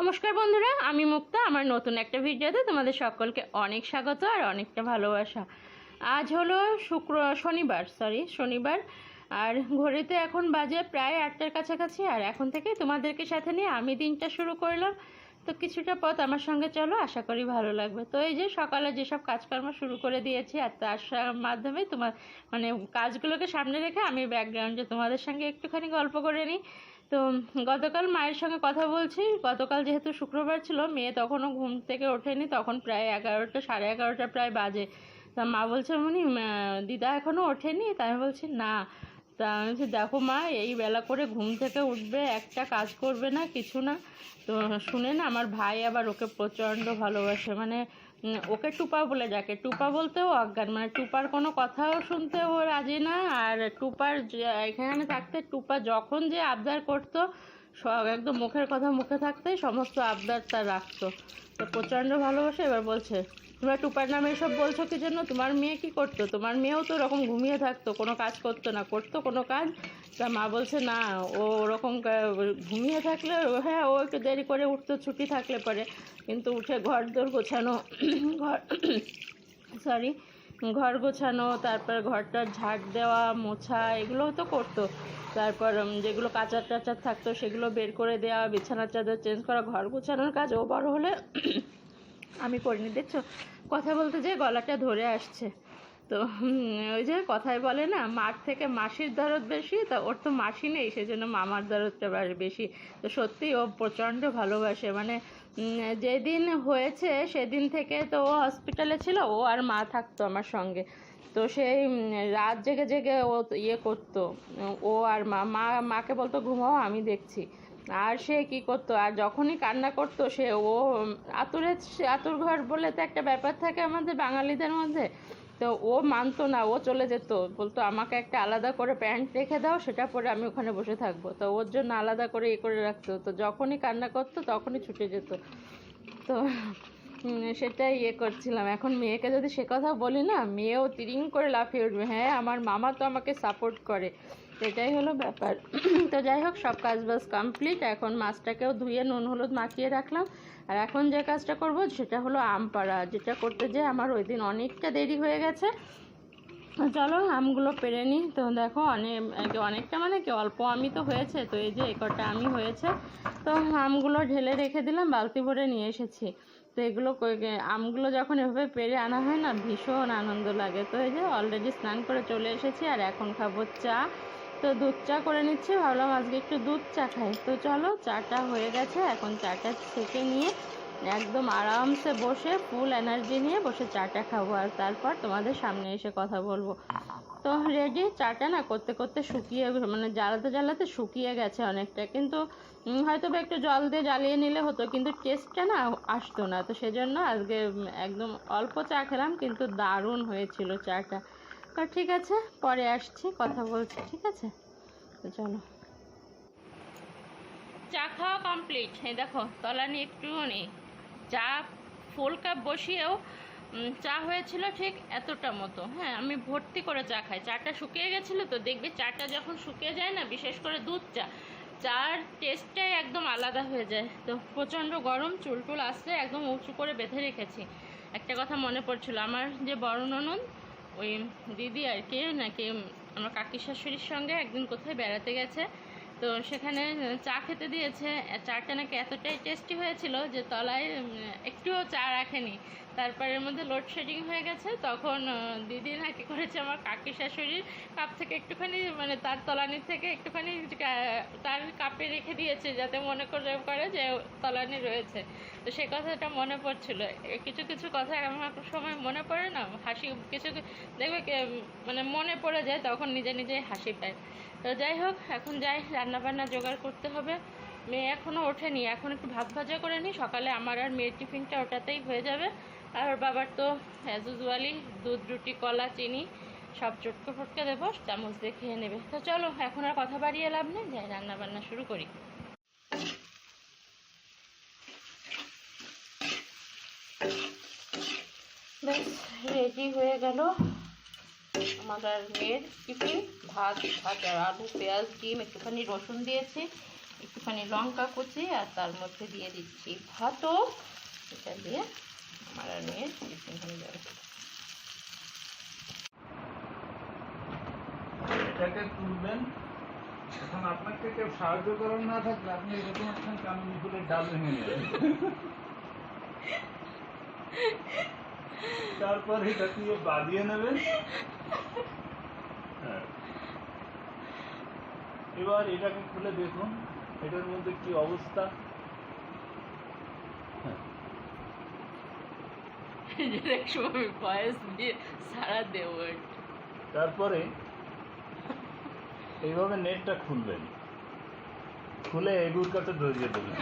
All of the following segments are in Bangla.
নমস্কার বন্ধুরা, আমি মুক্তা। আমার নতুন একটা ভিডিওতে তোমাদের সকলকে অনেক স্বাগত আর অনেকটা ভালোবাসা। আজ হলো শনিবার। আর ঘড়িতে এখন বাজে প্রায় 8টার কাছাকাছি। আর এখন থেকে তোমাদেরকে সাথে নিয়ে আমি দিনটা শুরু করলাম। তো কিছুটা পথ আমার সঙ্গে চলো, আশা করি ভালো লাগবে। তো এই যে সকালে যেসব কাজকর্ম শুরু করে দিয়েছি, আর তার মাধ্যমে তোমার কাজগুলোকে সামনে রেখে আমি ব্যাকগ্রাউন্ডে তোমাদের সঙ্গে একটুখানি গল্প করে নিই। তো গতকাল মায়ের সঙ্গে কথা বলছি। গতকাল যেহেতু শুক্রবার ছিল, মেয়ে তখনও ঘুম থেকে ওঠেনি, তখন প্রায় 11টা, সাড়ে 11টা প্রায় বাজে। তা মা বলছে দিদা এখনও ওঠেনি? তা আমি বলছি না। তা আমি বলছি দেখো মা, এই বেলা করে ঘুম থেকে উঠবে, একটা কাজ করবে না, কিছু না। তো শুনে না, আমার ভাই আবার ওকে প্রচণ্ড ভালোবাসে, ওকে টুপা বলে ডাকে। টুপা বলতেও অজ্ঞান, টুপার কোনো কথাও শুনতে ও রাজি না। আর টুপার এখানে থাকতে টুপা যখন যে আবদার করতো, সব একদম মুখের কথা মুখে থাকতেই সমস্ত আবদার তার রাখতো। তো প্রচণ্ড ভালোবাসে। এবার বলছে তোমরা টুপার নামে এসব বলছো কি জন্য? তোমার মেয়ে কি করতো? তোমার মেয়েও তো ওরকম ঘুমিয়ে থাকতো, কোনো কাজ করতো না, করতো কোনো কাজ? তা মা বলছে না, ও ওরকম ঘুমিয়ে থাকলে, হ্যাঁ ও একটু দেরি করে উঠতো ছুটি থাকলে পরে, কিন্তু উঠে ঘর দোর গোছানো, ঘর গোছানো, তারপর ঘরটার ঝাড় দেওয়া, মোছা, এগুলোও তো করতো। তারপর যেগুলো কাঁচার টাচার থাকতো সেগুলো বের করে দেওয়া, বিছানার চাদর চেঞ্জ করা, ঘর গোছানোর কাজ ও বড় হলে আমি করিনি। দেখছো কথা বলতে যেয়ে গলাটা ধরে আসছে। তো ওই যে কথায় বলে না, মার থেকে মাসির দরদ বেশি, তা ওর তো মাসি নেই, সেজন্য মামার দরদটা বেশি। তো সত্যি ও প্রচণ্ড ভালোবাসে। যেদিন হয়েছে সেদিন থেকে তো ও হসপিটালে ছিল, ও আর মা থাকতো আমার সঙ্গে। তো সেই রাত জেগে জেগে ও ইয়ে করতো, ও আর মাকে বলতো ঘুমাও, আমি দেখছি। আর সে কি করতো, আর যখনই কান্না করতো ও আতুর ঘর বলে তো একটা ব্যাপার থাকে আমাদের বাঙালিদের মধ্যে। তো ও মানতো না, ও চলে যেত, বলতো আমাকে একটা আলাদা করে প্যান্ট রেখে দাও, সেটা পরে আমি ওখানে বসে থাকবো। তো ওর জন্য আলাদা করে করে রাখতো। তো যখনই কান্না করতো তখনই ছুটে যেত। তো সেটাই করছিলাম। এখন মেয়েকে যদি সে কথা বলি না, মেয়েও তিরিং করে লাফিয়ে উঠবে, হ্যাঁ আমার মামা তো আমাকে সাপোর্ট করে। এটাই হলো ব্যাপার। তো যাই হোক, সব কাজ বাজ কমপ্লিট। এখন মাছটাকেও ধুয়ে নুন হলুদ মাখিয়ে রাখলাম। আর এখন যে কাজটা করব সেটা হলো আম পাড়া, যেটা করতে যেয়ে আমার ওই দিন অনেকটা দেরি হয়ে গেছে। চলো আমগুলো পেরে নিই। তো দেখো অনেকটা কি অল্প আমই তো হয়েছে। তো এই যে কটা আমি হয়েছে। তো আমগুলো ঢেলে রেখে দিলাম, বালতি ভরে নিয়ে এসেছি। তো আমগুলো যখন এভাবে পেরে আনা হয় না, ভীষণ আনন্দ লাগে। তো এই যে অলরেডি স্নান করে চলে এসেছি, আর এখন খাবো চা। তো দুধ চা করে নিচ্ছি, ভাবলাম আজকে একটু দুধ চা খাই। তো চলো, চাটা হয়ে গেছে, এখন চাটা ছেঁকে নিয়ে একদম আরামসে বসে ফুল এনার্জি নিয়ে বসে চাটা খাবো, আর তারপর তোমাদের সামনে এসে কথা বলবো। তো রেডি। চাটা না করতে করতে শুকিয়ে, জ্বালাতে শুকিয়ে গেছে অনেকটা, কিন্তু হয়তো বা একটু জল দিয়ে জ্বালিয়ে নিলে হতো, কিন্তু টেস্টটা না আসতো না। তো সেজন্য আজকে একদম অল্প চা খেলাম, কিন্তু দারুণ হয়েছিল চাটা। তো ঠিক আছে, পরে আসছি, কথা বলছি, ঠিক আছে? তো চলো, চা খাওয়া কমপ্লিট। এই দেখো তলানি একটু নেই, চা ফুল কাপ বসিয়েও চা হয়েছিল ঠিক এতটা মতো। হ্যাঁ, আমি ভর্তি করে চা খাই। চাটা শুকিয়ে গেছিলো, তো দেখবে চাটা যখন শুকিয়ে যায় না, বিশেষ করে দুধ চার টেস্টটাই একদম আলাদা হয়ে যায়। তো প্রচণ্ড গরম, চুলটুল আসছে, একদম উঁচু করে বেঁধে রেখেছি। একটা কথা মনে পড়ছিল, আমার যে বড় ননদ, ওই দিদি আর কি, নাকি আমার কাকি শাশুড়ির সঙ্গে একদিন কোথায় বেড়াতে গেছে। তো সেখানে চা খেতে দিয়েছে। চাটা নাকি এতটাই টেস্টি হয়েছিল যে তলায় একটুও চা রাখেনি। তারপরের মধ্যে লোডশেডিং হয়ে গেছে, তখন দিদি নাকি করেছে, আমার কাকি শাশুড়ির কাপ থেকে একটুখানি, তার তলানির থেকে একটুখানি তার কাপে রেখে দিয়েছে, যাতে মনে করে যে তলানি রয়েছে। তো সে কথাটা মনে পড়ছিল। কিছু কিছু কথা আমার সময় মনে পড়ে না, হাসি কিছু দেখবে মনে পড়ে যায়, তখন নিজে নিজেই হাসি পায়। তো যাই হোক, এখন যাই, রান্নাবান্না জোগাড় করতে হবে। মেয়ে এখনও ওঠেনি, এখন একটু ভাত ভাজা করে নিই, সকালে আমার আর মেয়ের টিফিনটা ওটাতেই হয়ে যাবে। আর ওর বাবার তো অ্যাজ ইউজুয়ালি দুধ, রুটি, কলা, চিনি সব চটকে ফটকে দেবো, চামচ দিয়ে খেয়ে নেবে। তো চলো, এখন আর কথা বাড়িয়ে লাভ নেই, যাই রান্নাবান্না শুরু করি। বেশ রেডি হয়ে গেল আমার আর মেয়ের টিফিন। ভাত, ভাজা, আলু, পেঁয়াজ, ডিম, একটুখানি রসুন দিয়েছি, একটু একটুখানি লঙ্কা কুচি আর তার মধ্যে দিয়ে দিচ্ছি ভাতও, এটা দিয়ে আমার আর মেয়ের টিফিন হয়ে যাবে। এটাকে তুলবেন। এখন আপনাকে কেউ সাহায্য করার না থাকলে আপনি এরকম একটা কামিনী ফুলের ডাল ভেঙে নেবেন, তারপর এটা দিয়ে বাঁধিয়ে নেবেন। হ্যাঁ, এবার এটাকে খুলে দেখুন এটার মধ্যে কি অবস্থা। তারপরে এইভাবে নেটটা খুলবেন, খুলে এগুর কাছে ধরিয়ে দেবেন।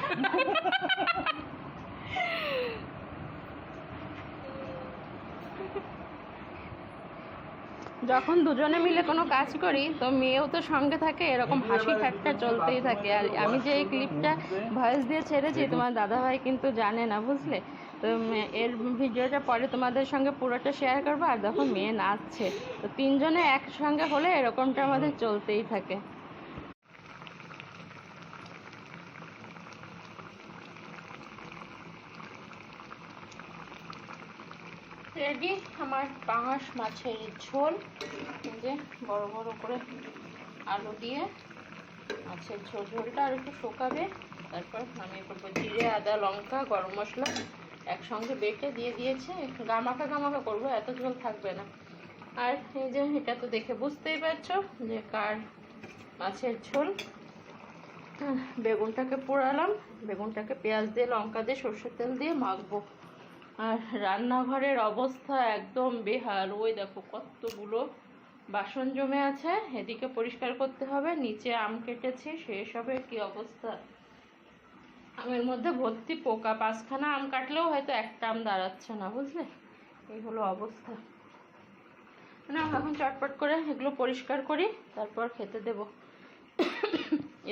যখন দুজনে মিলে কোনো কাজ করি তো মেয়েও তো সঙ্গে থাকে, এরকম হাসি ঠাট্টা চলতেই থাকে। আর আমি যে এই ক্লিপটা ভয়েস দিয়ে ছেড়েছি তোমার দাদাভাই কিন্তু জানে না, বুঝলে। তো এর ভিডিওটা পরে তোমাদের সঙ্গে পুরোটা শেয়ার করবো। আর যখন মেয়ে নাচছে তো তিনজনে একসঙ্গে হলে এরকমটা আমাদের চলতেই থাকে। রেডি আমার পাঙাশ মাছের ঝোল, যে বড় বড় করে আলু দিয়ে মাছের ঝোল। ঝোলটা আর একটু শুকাবে, তারপর নামিয়ে করবো। জিরে, আদা, লঙ্কা, গরম মশলা একসঙ্গে বেটে দিয়ে দিয়েছে। গামাখা গামাখা করবো, এত ঝোল থাকবে না। আর এই যে এটা তো দেখে বুঝতেই পারছো যে কার মাছের ঝোল। বেগুনটাকে পোড়ালাম, বেগুনটাকে পেঁয়াজ দিয়ে, লঙ্কা দিয়ে, সরষের তেল দিয়ে মাখবো। আর রান্নাঘরের অবস্থা একদম বেহাল। ওই দেখো কতগুলো বাসন জমে আছে, এদিকে পরিষ্কার করতে হবে। নিচে আম কেটেছি, সেসবের কি অবস্থা। আমের মধ্যে ভর্তি পোকা, 5খানা আম কাটলেও হয়তো একটা আম দাঁড়াচ্ছে না, বুঝলে। এই হলো অবস্থা। না, এখন চটপট করে এগুলো পরিষ্কার করি, তারপর খেতে দেব।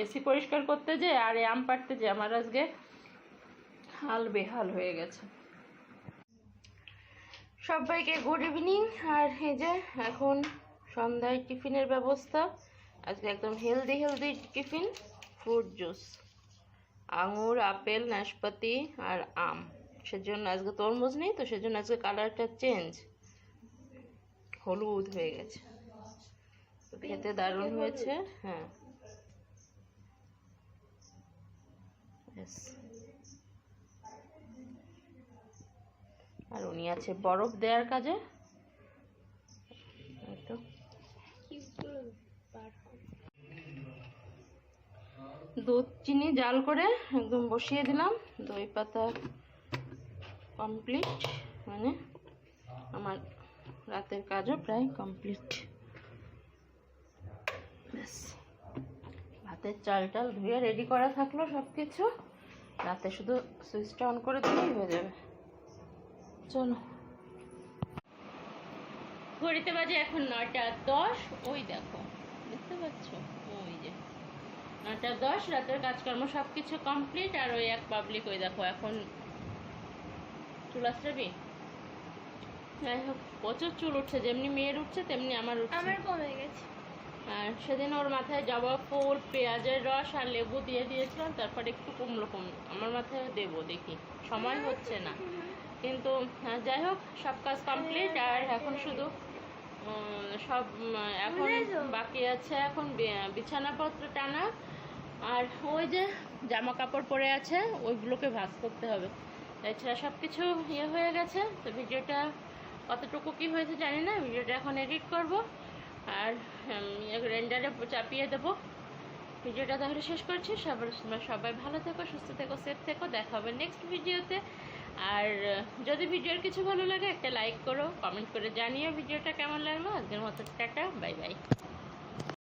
এসি পরিষ্কার করতে যে আর আম পাড়তে যে আমার আজকে হাল বেহাল হয়ে গেছে। সবাইকে গুড ইভিনিং। আর এই যে এখন সন্ধ্যায় টিফিনের ব্যবস্থা। আজকে একদম healthy healthy tiffin. Fruit juice, আঙুর, আপেল, নাশপাতি আর আম। সেজন্য আজকে তরমুজ নেই, তো সেজন্য আজকে কালারটা চেঞ্জ, হলুদ হয়ে গেছে। খেতে দারুণ হয়েছে। হ্যাঁ, আর উনি আছে বরফ দেওয়ার কাজে। দুধ চিনি জাল করে একদম বসিয়ে দিলাম। দই পাতা কমপ্লিট, মানে আমার রাতের কাজও প্রায় কমপ্লিট। ব্যাস, ভাতের চাল টাল ধুয়ে রেডি করা থাকলো সব কিছু। রাতে শুধু সুইচটা অন করে দিলেই হয়ে যাবে। চলো, ঘড়িতে বাজে এখন 9টা 10। ওই দেখো, দেখতে পাচ্ছ, ওই যে 9টা 10। রাতের কাজকর্ম সব কিছু কমপ্লিট। আর ওই এক পাবলিক, ওই দেখো এখন চুল আসবে। যাই হোক, প্রচুর চুল উঠছে, যেমনি মেয়ের উঠছে তেমনি আমার উঠছে। আমার কমে গেছে। আর সেদিন ওর মাথায় জবা ফুল, পেঁয়াজের রস আর লেবু দিয়ে দিয়েছিলাম, তারপরে একটু কমলো। আমার মাথায় দেবো, দেখি, সময় হচ্ছে না। কিন্তু যাই হোক, সব কাজ কমপ্লিট। আর এখন শুধু সব এখন বাকি আছে এখন বিছানাপত্র টানা। আর ওই যে জামা কাপড় পরে আছে, ওইগুলোকে ভাঁজ করতে হবে। এছাড়া সব কিছু ইয়ে হয়ে গেছে। তো ভিডিওটা কতটুকু কি হয়েছে জানি না, ভিডিওটা এখন এডিট করব আর রেন্ডারে চাপিয়ে দেবো। ভিডিওটা তাহলে শেষ করছি। সবাই ভালো থেকো, সুস্থ থেকো, সেফ থেকো। দেখা হবে নেক্সট ভিডিওতে। আর যদি ভিডিওর কিছু ভালো লাগে একটা লাইক করো, কমেন্ট করে জানিও ভিডিওটা কেমন লাগলো। আজকের মতো টাটা, বাই বাই।